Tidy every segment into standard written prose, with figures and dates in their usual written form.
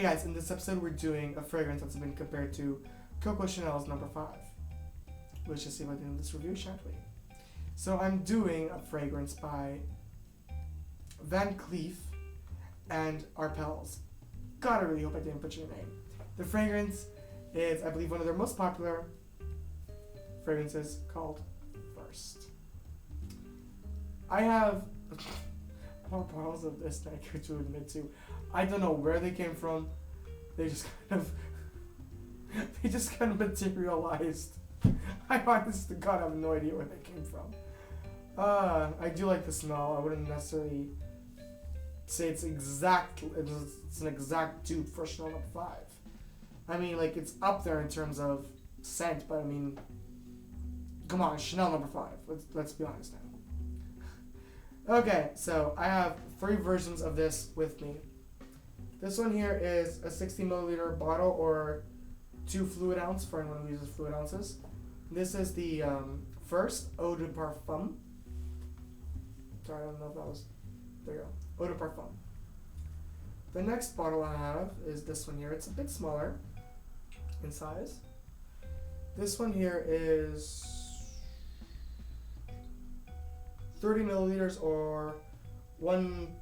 Okay guys, in this episode we're doing a fragrance that's been compared to Coco Chanel's number 5. Let's just see if I do this review, shan't we? So I'm doing a fragrance by Van Cleef and Arpels. God, I really hope I didn't butcher your name. The fragrance is, I believe, one of their most popular fragrances, called First. I have more bottles of this than I care to admit to. I don't know where they came from. They just kind of materialized. I honest to God have no idea where they came from. I do like the smell. I wouldn't necessarily say it's an exact dupe for Chanel number 5. I mean, like, it's up there in terms of scent, but I mean, come on, Chanel number 5. Let's be honest now. Okay, so I have 3 versions of this with me. This one here is a 60 milliliter bottle or 2 fluid ounce for anyone who uses fluid ounces. This is the First Eau de Parfum. Sorry, I don't know if that was. There you go. Eau de Parfum. The next bottle I have is this one here. It's a bit smaller in size. This one here is 30 milliliters or one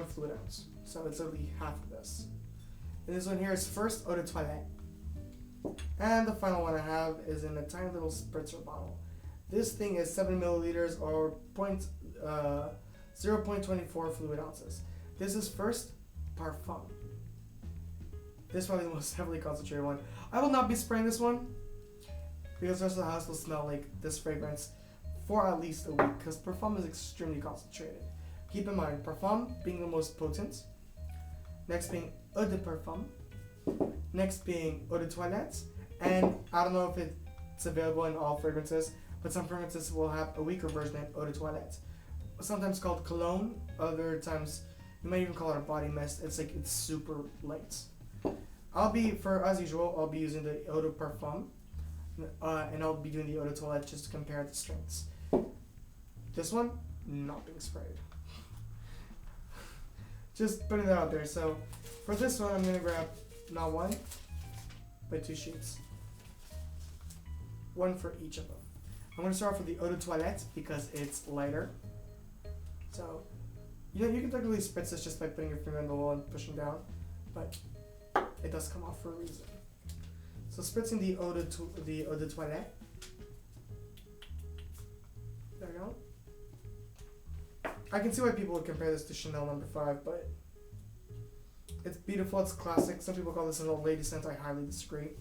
fluid ounce. So it's only half of this. And this one here is First Eau de Toilette. And the final one I have is in a tiny little spritzer bottle. This thing is 7 milliliters or 0.24 fluid ounces. This is First Parfum. This is probably the most heavily concentrated one. I will not be spraying this one because the rest of the house will smell like this fragrance for at least a week because Parfum is extremely concentrated. Keep in mind, Parfum being the most potent, next being Eau de Parfum, next being Eau de Toilette, and I don't know if it's available in all fragrances, but some fragrances will have a weaker version of Eau de Toilette. Sometimes called cologne, other times you might even call it a body mist. It's super light. As usual, I'll be using the Eau de Parfum, and I'll be doing the Eau de Toilette just to compare the strengths. This one, not being sprayed. Just putting that out there. So for this one, I'm going to grab not one, but 2 sheets. One for each of them. I'm going to start off with the Eau de Toilette because it's lighter. So, you can technically spritz this just by putting your finger on the wall and pushing down, but it does come off for a reason. So spritzing the Eau de Toilette. There we go. I can see why people would compare this to Chanel number 5, but it's beautiful, it's classic. Some people call this an old lady scent. I highly disagree.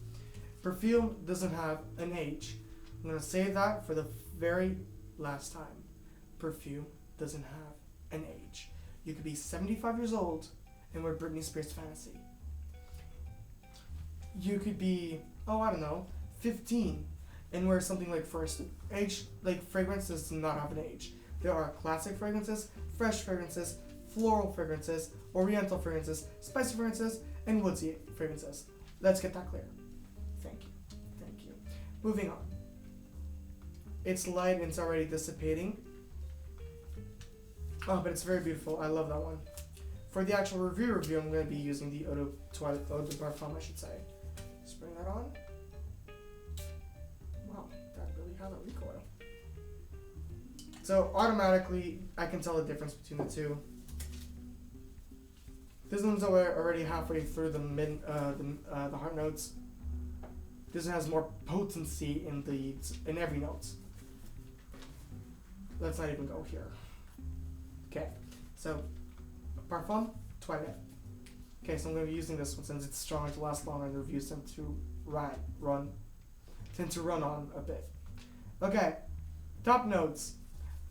Perfume doesn't have an age. I'm going to say that for the very last time. Perfume doesn't have an age. You could be 75 years old and wear Britney Spears Fantasy. You could be, 15 and wear something like First. Age, like fragrance does not have an age. There are classic fragrances, fresh fragrances, floral fragrances, oriental fragrances, spicy fragrances, and woodsy fragrances. Let's get that clear. Thank you. Moving on. It's light and it's already dissipating. Oh, but it's very beautiful. I love that one. For the actual review, I'm going to be using the Eau de Parfum, I should say. Just bring that on. Wow, that really has a recoil. So automatically, I can tell the difference between the two. This one's already halfway through the heart notes. This one has more potency in every note. Let's not even go here. Okay, so Parfum, Toilette. Okay, so I'm going to be using this one since it's strong and to last longer and the reviews tend to run on a bit. Okay, top notes.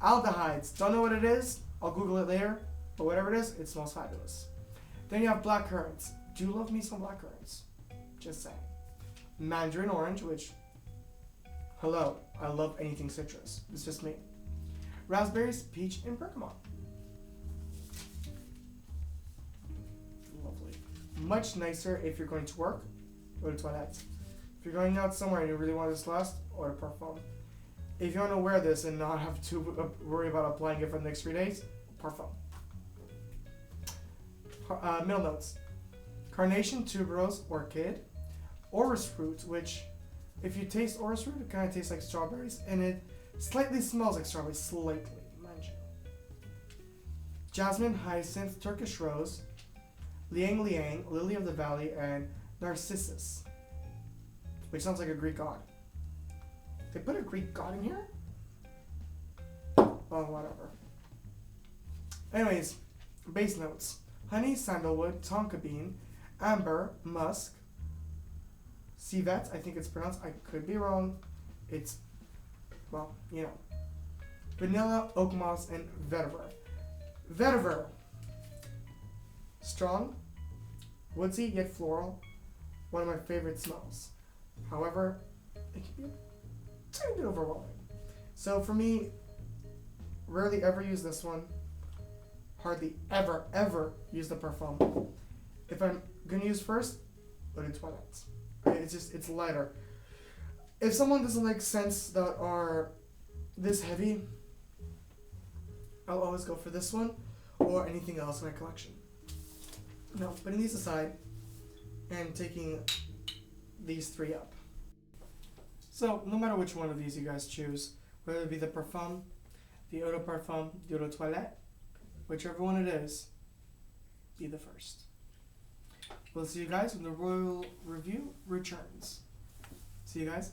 Aldehydes. Don't know what it is. I'll Google it later. But whatever it is, it smells fabulous. Then you have black currants. Do love me some black currants. Just saying. Mandarin orange, which, hello, I love anything citrus. It's just me. Raspberries, peach, and bergamot. Lovely. Much nicer if you're going to work. Eau de Toilette. If you're going out somewhere and you really want this to last, Eau de Parfum. If you want to wear this and not have to worry about applying it for the next 3 days, Parfum. Middle notes. Carnation, tuberose, orchid, orris root, which if you taste orris root, it kind of tastes like strawberries, and it slightly smells like strawberries, slightly, mind you. Jasmine, hyacinth, Turkish rose, liang liang, lily of the valley, and narcissus, which sounds like a Greek god. They put a Greek god in here? Oh, whatever. Anyways, base notes. Honey, sandalwood, tonka bean, amber, musk, civet, I think it's pronounced, I could be wrong. It's, well, you know. Vanilla, oak moss, and vetiver. Vetiver. Strong, woodsy, yet floral. One of my favorite smells. However, it can be a tiny bit overwhelming. So for me, rarely ever use this one. Hardly ever use the Perfume. If I'm gonna use first, Eau de Toilette. It's lighter. If someone doesn't like scents that are this heavy, I'll always go for this one or anything else in my collection. Now, putting these aside and taking these three up. So, no matter which one of these you guys choose, whether it be the Perfume, the Eau de Parfum, the Eau de Toilette, whichever one it is, be the first. We'll see you guys when the Royal Review returns. See you guys.